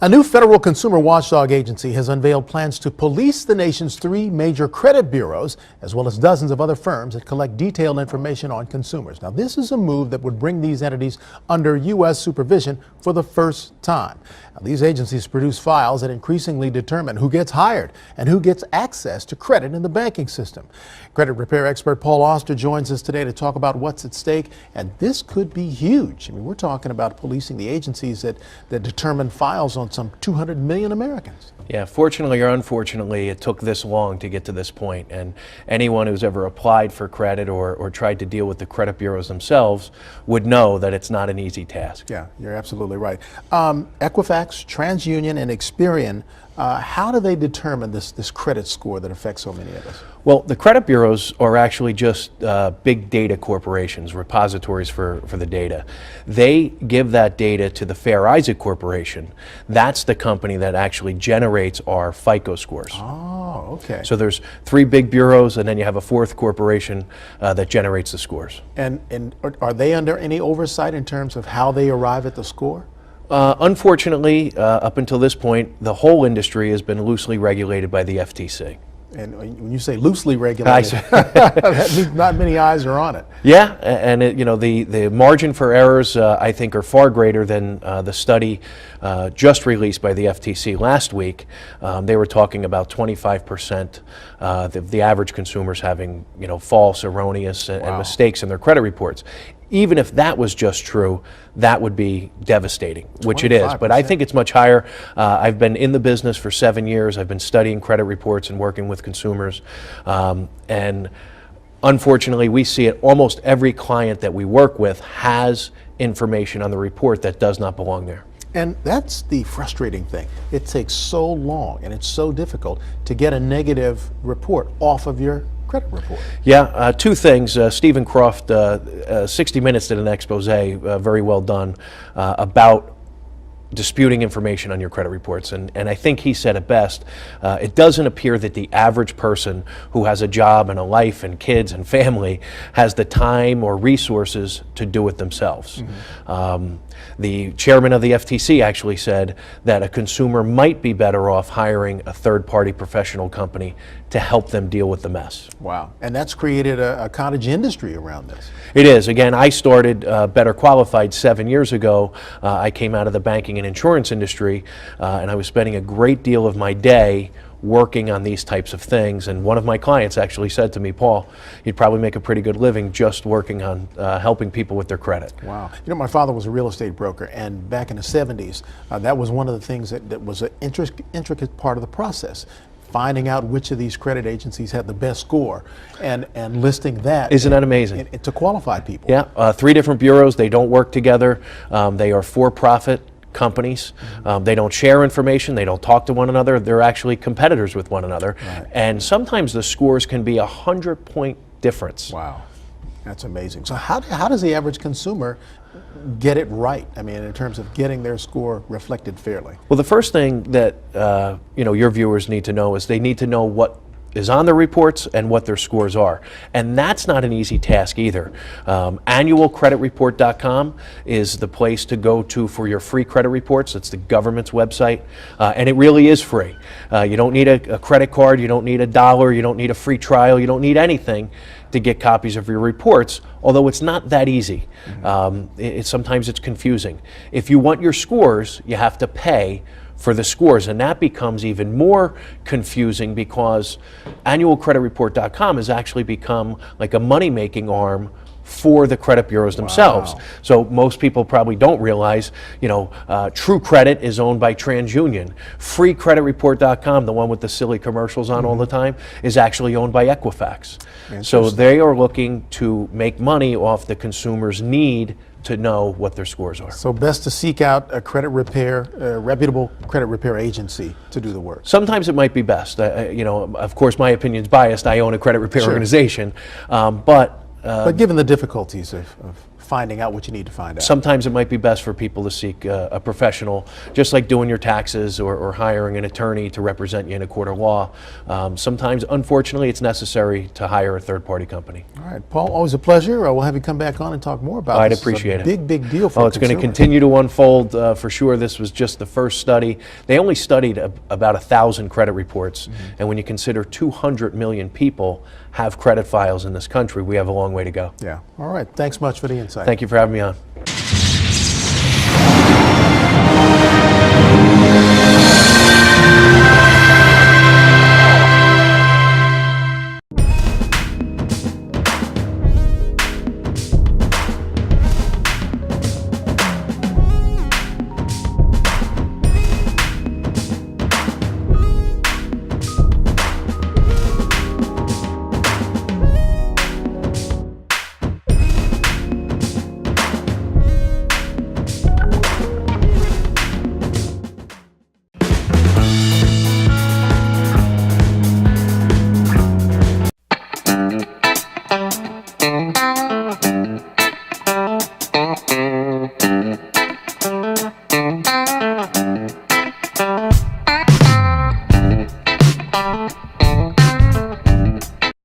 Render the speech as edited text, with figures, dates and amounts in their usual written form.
A new federal consumer watchdog agency has unveiled plans to police the nation's 3 major credit bureaus, as well as dozens of other firms that collect detailed information on consumers. Now, this is a move that would bring these entities under U.S. supervision for the first time. Now, these agencies produce files that increasingly determine who gets hired and who gets access to credit in the banking system. Credit repair expert Paul Auster joins us today to talk about what's at stake, and this could be huge. I mean, we're talking about policing the agencies that determine files on some 200 million Americans. Yeah, fortunately or unfortunately, it took this long to get to this point, and anyone who's ever applied for credit or tried to deal with the credit bureaus themselves would know that it's not an easy task. Yeah, you're absolutely right. Equifax, TransUnion, and Experian, how do they determine this credit score that affects so many of us? Well, the credit bureaus are actually just big data corporations, repositories for the data. They give that data to the Fair Isaac Corporation. That's the company that actually generates our FICO scores. Oh, okay. So there's 3 big bureaus, and then you have a 4th corporation that generates the scores. And are they under any oversight in terms of how they arrive at the score? Unfortunately, up until this point, the whole industry has been loosely regulated by the FTC. And when you say loosely regulated, that means not many eyes are on it. Yeah, and the margin for errors, I think, are far greater than the study just released by the FTC last week. They were talking about 25% the average consumers having false, erroneous, and mistakes in their credit reports. Even if that was just true, that would be devastating, which it is. But I think it's much higher. I've been in the business for 7 years. I've been studying credit reports and working with consumers. And unfortunately, we see it. Almost every client that we work with has information on the report that does not belong there. And that's the frustrating thing. It takes so long and it's so difficult to get a negative report off of your credit report. Yeah, 2 things. Stephen Croft, 60 Minutes did an expose, very well done, about disputing information on your credit reports. And I think he said it best. It doesn't appear that the average person who has a job and a life and kids and family has the time or resources to do it themselves. Mm-hmm. The chairman of the FTC actually said that a consumer might be better off hiring a third-party professional company to help them deal with the mess. Wow. And that's created a cottage industry around this. It is. Again, I started Better Qualified 7 years ago. I came out of the banking and insurance industry, and I was spending a great deal of my day working on these types of things. And one of my clients actually said to me, Paul, you'd probably make a pretty good living just working on helping people with their credit. Wow. My father was a real estate broker, and back in the 70s, that was one of the things that was an intricate part of the process. Finding out which of these credit agencies had the best score and listing that. Isn't that amazing? To qualify people. Yeah, 3 different bureaus. They don't work together. They are for-profit companies. They don't share information. They don't talk to one another. They're actually competitors with one another. Right. And sometimes the scores can be 100-point difference. Wow, that's amazing. So how does the average consumer get it right? I mean, in terms of getting their score reflected fairly. Well, the first thing that your viewers need to know is they need to know what is on their reports and what their scores are. And that's not an easy task either. Annualcreditreport.com is the place to go to for your free credit reports. It's the government's website, and it really is free. You don't need a credit card, you don't need $1, you don't need a free trial, you don't need anything to get copies of your reports, although it's not that easy. Mm-hmm. Sometimes it's confusing. If you want your scores, you have to pay for the scores, and that becomes even more confusing because annualcreditreport.com has actually become like a money-making arm for the credit bureaus themselves. Wow. So most people probably don't realize, True Credit is owned by TransUnion. FreeCreditReport.com, the one with the silly commercials on all the time, is actually owned by Equifax. So they are looking to make money off the consumer's need to know what their scores are. So best to seek out a credit repair, reputable credit repair agency to do the work. Sometimes it might be best. Of course, my opinion's biased. I own a credit repair organization, but given the difficulties of finding out what you need to find out. Sometimes it might be best for people to seek a professional, just like doing your taxes or hiring an attorney to represent you in a court of law. Sometimes, unfortunately, it's necessary to hire a third-party company. All right, Paul, always a pleasure. We'll have you come back on and talk more about I'd this. appreciate It's a it. big deal for Oh, it's going to consumers. continue to unfold for sure. This was just the first study. They only studied about 1,000 credit reports, and when you consider 200 million people have credit files in this country, we have a long way to go. Yeah. All right. Thanks much for the insight. Thank you for having me on.